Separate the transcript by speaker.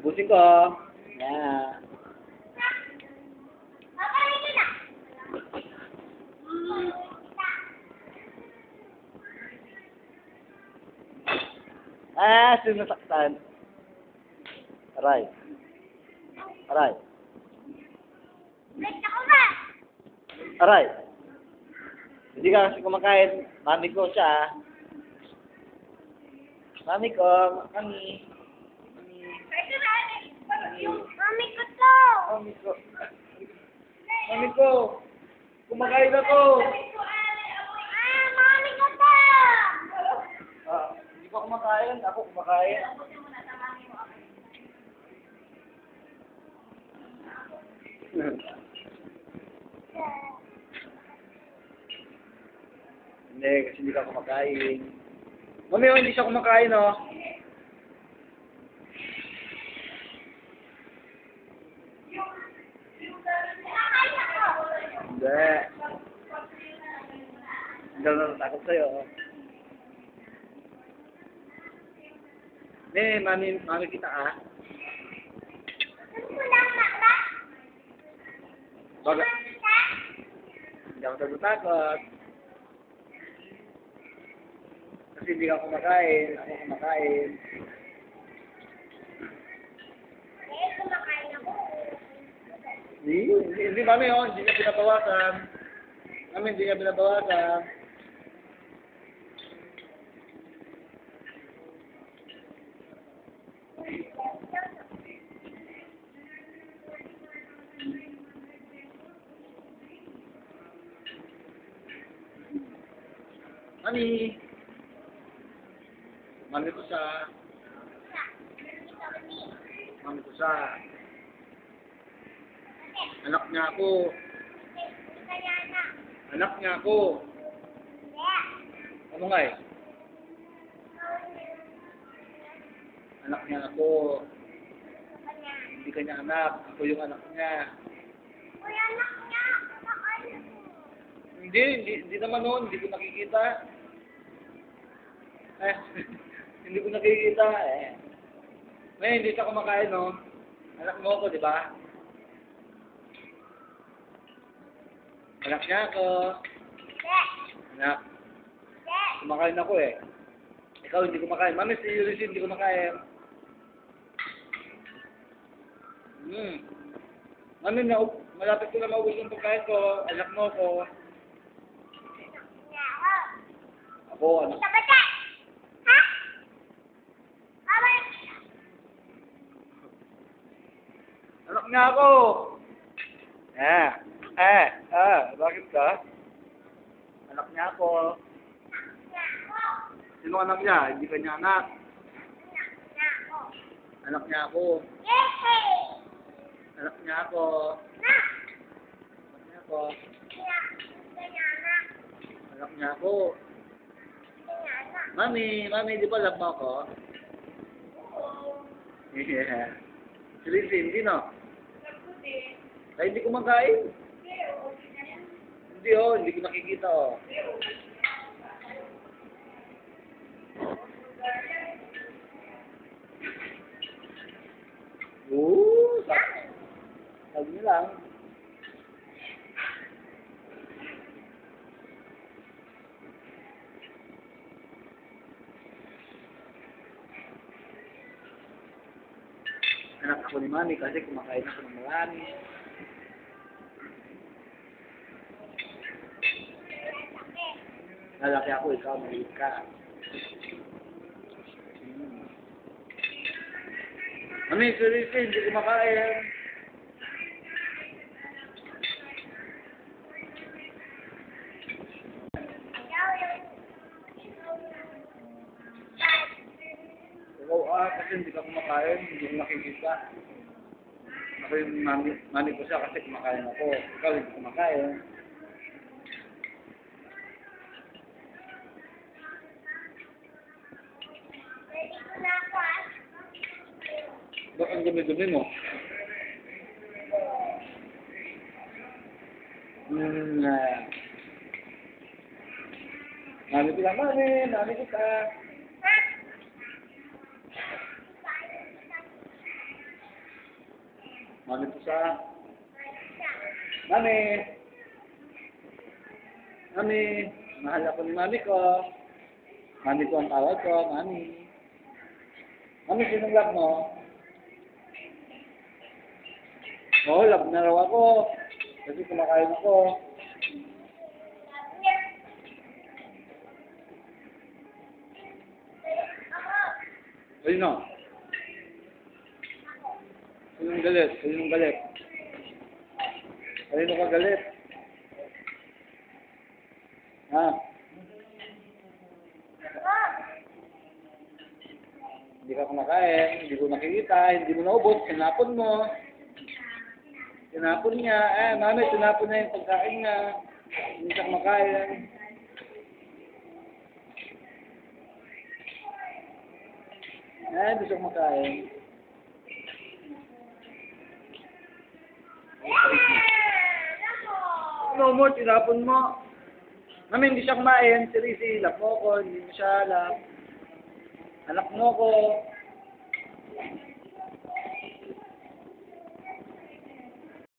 Speaker 1: Ubusin ko. Yan. Sinasaktan. Aray. Aray. Aray. Hindi ka kasi kumakain. Mami ko siya. Mami ko. Mami.
Speaker 2: Mami ko to.
Speaker 1: Mami ko. Mami ko. Kumakain ako.
Speaker 2: Mami ko to.
Speaker 1: Hindi pa kumakain. Ako kumakain. Hindi, kasi hindi ka kumakain. Mami, oh, hindi siya kumakain, oh. Hindi. Hindi na natakot sa'yo, oh. Hindi, mami kita, ah. Baga. Hindi ako tatakot. Kasi hindi ka kumakain. Ako kumakain.
Speaker 2: Kumakain ako.
Speaker 1: Hindi, mami, oh. Hindi niya pinabawasan. Mami, hindi niya pinabawasan. Mami. Mami ko siya. Mami ko siya. Anak niya ako. Anak niya ako. Ano nga eh? Anak niya ako. Hindi ka niya anak. Ako yung anak niya. Hindi naman noon. Hindi ko nakikita. Hindi ko nakikita eh. Ngayon, hindi siya kumakain, no? Anak mo ako, di ba? Anak niya ako. Anak. Kumakain ako eh. Ikaw hindi kumakain. Mami, si Yurisin hindi kumakain. Mami, malapit ko na maubos yung pagkain ko. Anak mo ako. Ako, anak. Anak niya ako. Bakit ka? Anak niya ako. Sino anak niya? Hindi ka niya anak. Anak niya ako. Anak niya ako. Anak niya ako. Anak niya ako. Mami, di ba love mo ako? Yeah. Seriously, hindi no? Ay, hindi kumakain. Hindi oh, hindi ko nakikita oh. Sabi niyo lang. Anak ako ni Mami kasi kumakain ako ng marami. Lalaki ako, ikaw, maliit ka. Mami, seriously, hindi kumakain. Ikaw, kasi hindi ka kumakain, hindi ko nakikita. Ako yung mami ko siya kasi kumakain ako. Ikaw, hindi kumakain. Ba't ang dumi-dumi mo? Mami ko lang, mami kita. Mami po sa... Mami! Mami! Mahal ako ni mami ko. Mami ko ang tawag ko, mami. Mami, sinong love mo? Oo, love na raw ako. Kasi kumakain ako. Sino? Sinong galit? Sinong galit? Sino ka galit? Ha? Hindi ka kumakain, hindi ko nakikita, hindi mo naubos, sinapon mo. Sinapon niya. Mami, sinapon niya yung pagkain niya. Hindi ka kumakain. Gusto kumakain. Ano mo, sinapon mo. Mami, hindi siya kumain. Si Rizzy, love mo ko, hindi mo siya love. Anak mo ko.